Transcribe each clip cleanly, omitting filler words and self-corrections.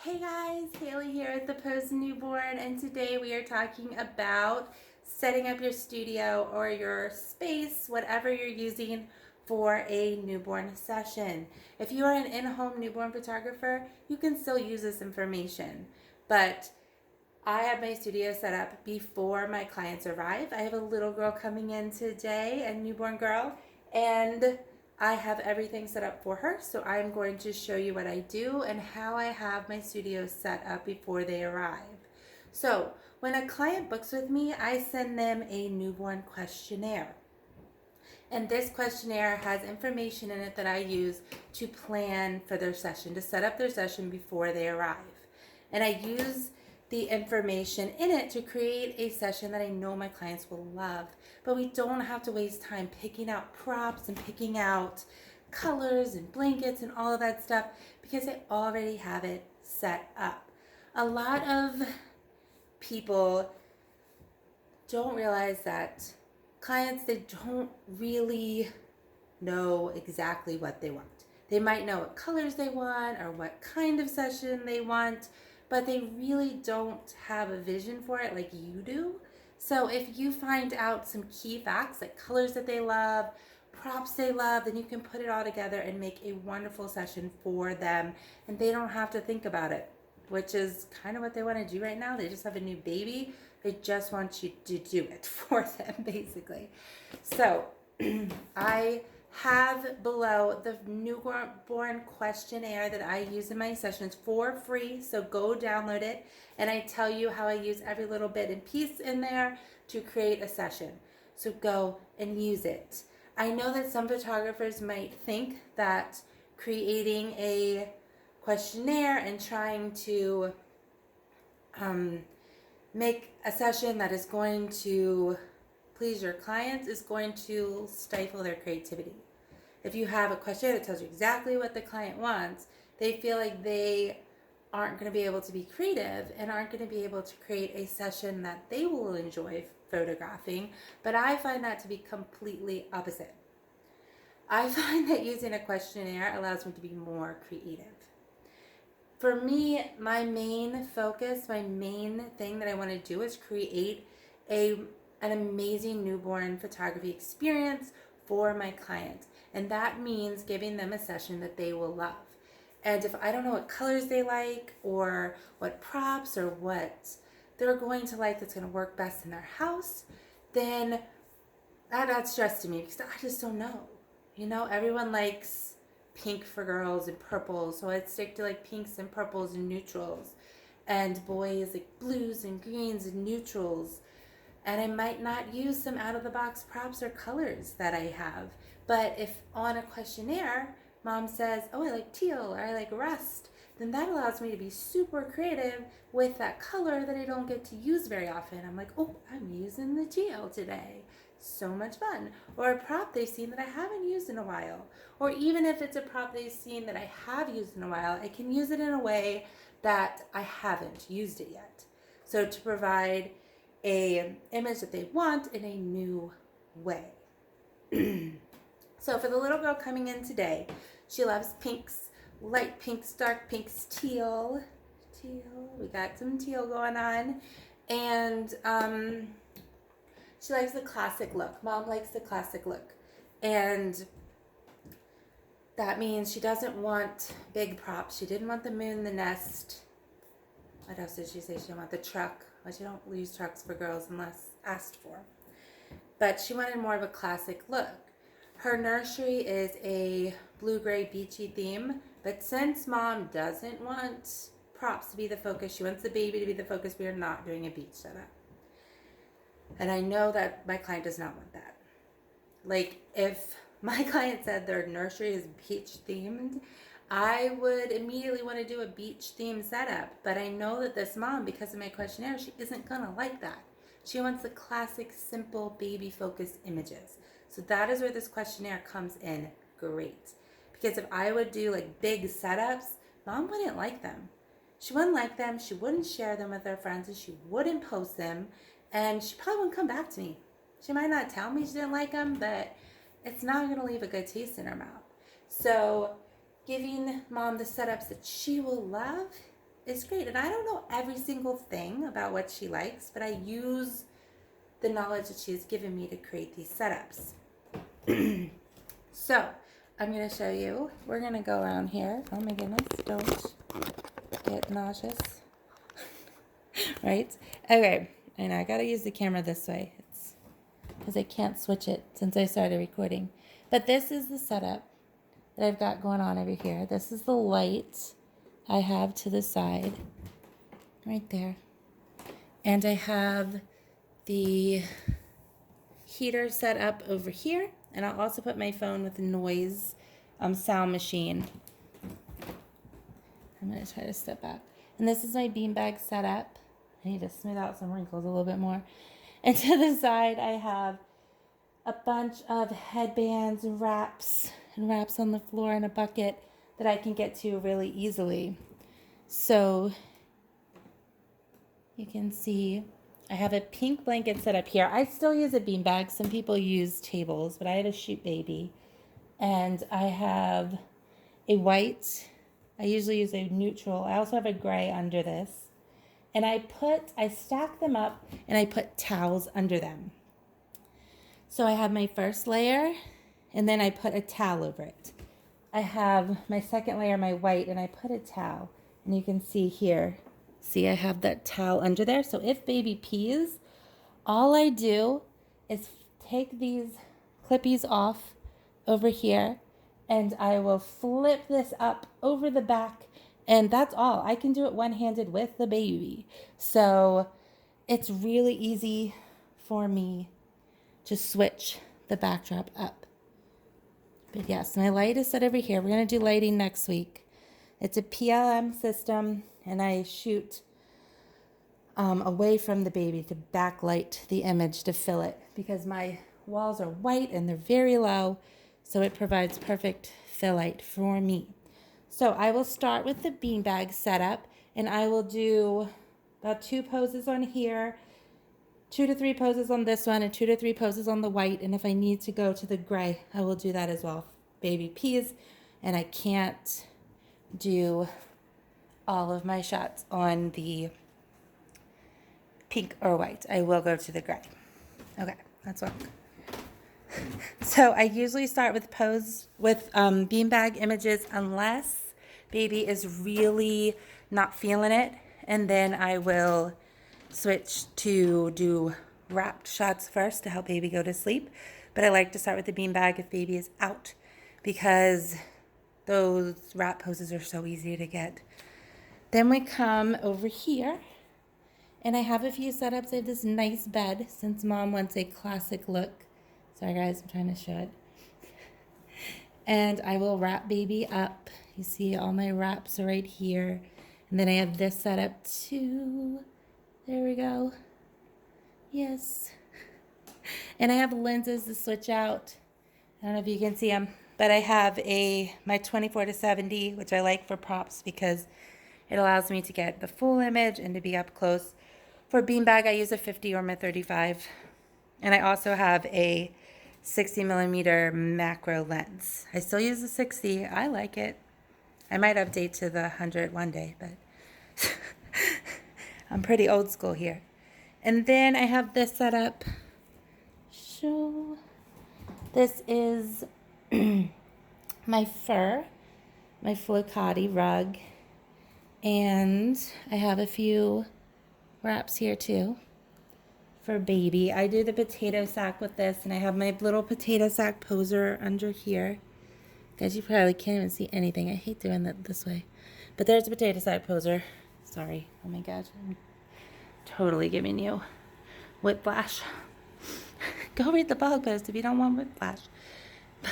Hey guys, Haley here at The Pose Newborn, and today we are talking about setting up your studio or your space, whatever you're using for a newborn session. If you are an in-home newborn photographer, you can still use this information, but I have my studio set up before my clients arrive. I have a little girl coming in today, a newborn girl, and I have everything set up for her. So I'm going to show you what I do and how I have my studio set up before they arrive. So when a client books with me, I send them a newborn questionnaire. And this questionnaire has information in it that I use to plan for their session, to set up their session before they arrive. And I use the information in it to create a session that I know my clients will love. But we don't have to waste time picking out props and picking out colors and blankets and all of that stuff because I already have it set up. A lot of people don't realize that clients, they don't really know exactly what they want. They might know what colors they want or what kind of session they want, but they really don't have a vision for it like you do. So if you find out some key facts, like colors that they love, props they love, then you can put it all together and make a wonderful session for them, and they don't have to think about it, which is kind of what they want to do right now. They just have a new baby. They just want you to do it for them, basically. So I have below the newborn questionnaire that I use in my sessions for free. So go download it, and I tell you how I use every little bit and piece in there to create a session. So go and use it. I know that some photographers might think that creating a questionnaire and trying to make a session that is going to please your clients is going to stifle their creativity. If you have a questionnaire that tells you exactly what the client wants, they feel like they aren't going to be able to be creative and aren't going to be able to create a session that they will enjoy photographing. But I find that to be completely opposite. I find that using a questionnaire allows me to be more creative. For me, my main focus, my main thing that I want to do is create an amazing newborn photography experience for my clients. And that means giving them a session that they will love. And if I don't know what colors they like or what props or what they're going to like that's going to work best in their house, then that's stress to me because I just don't know. You know, everyone likes pink for girls and purple, so I'd stick to like pinks and purples and neutrals, and boys like blues and greens and neutrals. And I might not use some out of the box props or colors that I have. But if on a questionnaire mom says, oh, I like teal or I like rust, then that allows me to be super creative with that color that I don't get to use very often. I'm like, oh, I'm using the teal today. So much fun. Or a prop they've seen that I haven't used in a while. Or even if it's a prop they've seen that I have used in a while, I can use it in a way that I haven't used it yet. So to provide a image that they want in a new way. So for the little girl coming in today, she loves pinks, light pinks, dark pinks, teal. We got some teal going on. And she likes the classic look. Mom likes the classic look. And that means she doesn't want big props. She didn't want the moon, the nest. What else did she say? She didn't want the truck. But you don't use trucks for girls unless asked for. But she wanted more of a classic look. Her nursery is a blue-gray beachy theme. But since mom doesn't want props to be the focus, she wants the baby to be the focus, we are not doing a beach setup. And I know that my client does not want that. Like, if my client said their nursery is beach themed, I would immediately want to do a beach themed setup. But I know that this mom, because of my questionnaire, she isn't going to like that. She wants the classic, simple, baby focused images. So that is where this questionnaire comes in great. Because if I would do like big setups, mom wouldn't like them. She wouldn't like them, she wouldn't share them with her friends, and she wouldn't post them, and she probably wouldn't come back to me. She might not tell me she didn't like them, but it's not going to leave a good taste in her mouth. So giving mom the setups that she will love is great. And I don't know every single thing about what she likes, but I use the knowledge that she's given me to create these setups. So I'm going to show you. We're going to go around here. Oh my goodness, don't get nauseous. Right? Okay. And I got to use the camera this way. It's because I can't switch it since I started recording. But this is the setup that I've got going on over here. This is the light I have to the side. Right there. And I have the heater set up over here. And I'll also put my phone with the noise sound machine. I'm going to try to step back. And this is my beanbag setup. I need to smooth out some wrinkles a little bit more. And to the side, I have a bunch of headbands and wraps on the floor in a bucket that I can get to really easily. So you can see I have a pink blanket set up here. I still use a beanbag. Some people use tables, but I had a shoot baby. And I have a white. I usually use a neutral. I also have a gray under this. And I stack them up and I put towels under them. So I have my first layer and then I put a towel over it. I have my second layer, my white, and I put a towel. And you can see here, see I have that towel under there. So if baby pees, all I do is take these clippies off over here and I will flip this up over the back. And that's all. I can do it one-handed with the baby. So it's really easy for me to switch the backdrop up. But yes, my light is set over here. We're going to do lighting next week. It's a PLM system, and I shoot away from the baby to backlight the image to fill it because my walls are white and they're very low, so it provides perfect fill light for me. So I will start with the beanbag setup, and I will do about 2 poses on here, 2 to 3 poses on this one, and 2 to 3 poses on the white. And if I need to go to the gray, I will do that as well. Baby pees, and I can't do all of my shots on the pink or white. I will go to the gray. Okay, that's one. So I usually start with beanbag images unless baby is really not feeling it, and then I will switch to do wrapped shots first to help baby go to sleep. But I like to start with the beanbag if baby is out because those wrap poses are so easy to get. Then we come over here and I have a few setups. I have this nice bed since mom wants a classic look. Sorry guys, I'm trying to show it. And I will wrap baby up. You see all my wraps are right here. And then I have this set up too. There we go. Yes. And I have lenses to switch out. I don't know if you can see them, but I have my 24-70, which I like for props because it allows me to get the full image and to be up close. For beanbag, I use a 50 or my 35. And I also have a 60mm macro lens. I still use the 60. I like it. I might update to the 100 one day, but I'm pretty old school here. And then I have this set up. This is my fur, my Flocati rug. And I have a few wraps here too for baby. I do the potato sack with this, and I have my little potato sack poser under here. Guys, you probably can't even see anything. I hate doing that this way. But there's a potato sack poser. Sorry. Oh my gosh. I'm totally giving you whiplash. Go read the blog post if you don't want whiplash.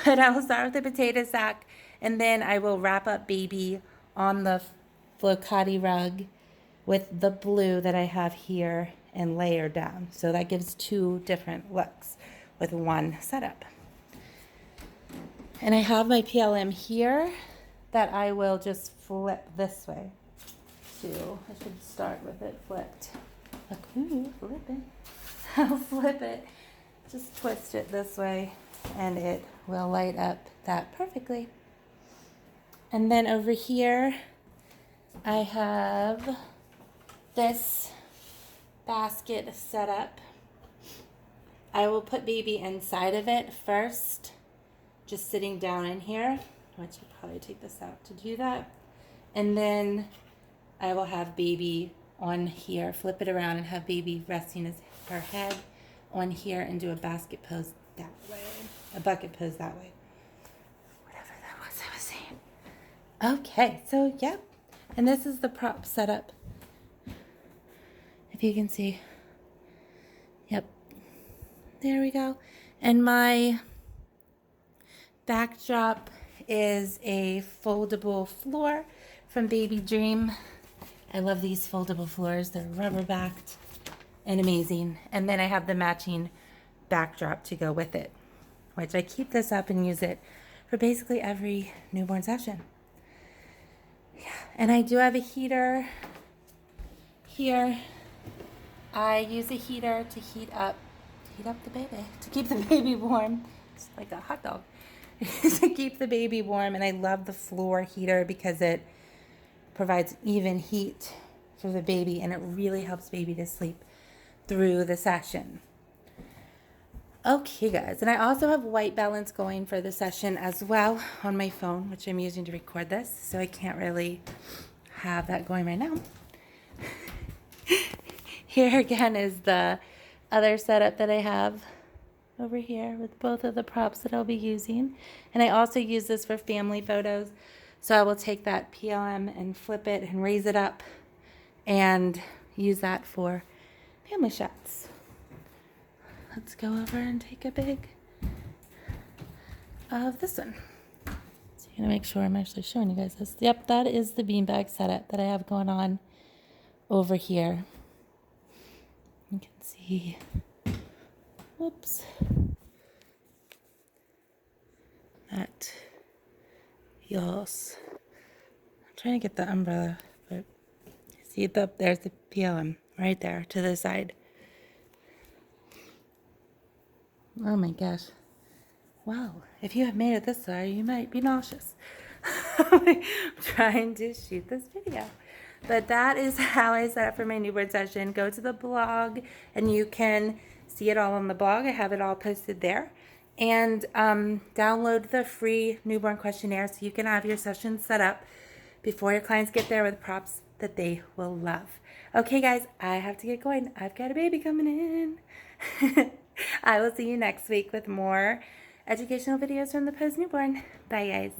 But I will start with the potato sack, and then I will wrap up baby on the Flocati rug with the blue that I have here and layer down. So that gives 2 different looks with one setup. And I have my PLM here that I will just flip this way too. I should start with it flipped. Look, ooh, flip it. I'll flip it. Just twist it this way and it will light up that perfectly. And then over here, I have this basket set up. I will put baby inside of it first, just sitting down in here, which will probably take this out to do that. And then I will have baby on here, flip it around and have baby resting her head on here and do a basket pose that way, a bucket pose that way. Whatever that was I was saying. Okay, so yep. And this is the prop setup. If you can see. Yep. There we go. And my backdrop is a foldable floor from Baby Dream. I love these foldable floors. They're rubber backed and amazing. And then I have the matching backdrop to go with it, which I keep this up and use it for basically every newborn session. Yeah. And I do have a heater here. I use a heater to heat up the baby, to keep the baby warm. It's like a hot dog. To keep the baby warm. And I love the floor heater because it provides even heat for the baby, and it really helps baby to sleep through the session. Okay, guys, and I also have white balance going for the session as well on my phone, which I'm using to record this, so I can't really have that going right now. Here again is the other setup that I have over here with both of the props that I'll be using. And I also use this for family photos. So I will take that PLM and flip it and raise it up and use that for family shots. Let's go over and take a big of this one. So you're gonna make sure I'm actually showing you guys this. Yep, that is the beanbag setup that I have going on over here. You can see, whoops, that, yes. I'm trying to get the umbrella, but see, there's the PLM right there to the side. Oh my gosh. Wow, if you have made it this far, you might be nauseous. I'm trying to shoot this video. But that is how I set up for my newborn session. Go to the blog and you can see it all on the blog. I have it all posted there. And download the free newborn questionnaire so you can have your session set up before your clients get there with props that they will love. Okay, guys, I have to get going. I've got a baby coming in. I will see you next week with more educational videos from the Pose Newborn. Bye, guys.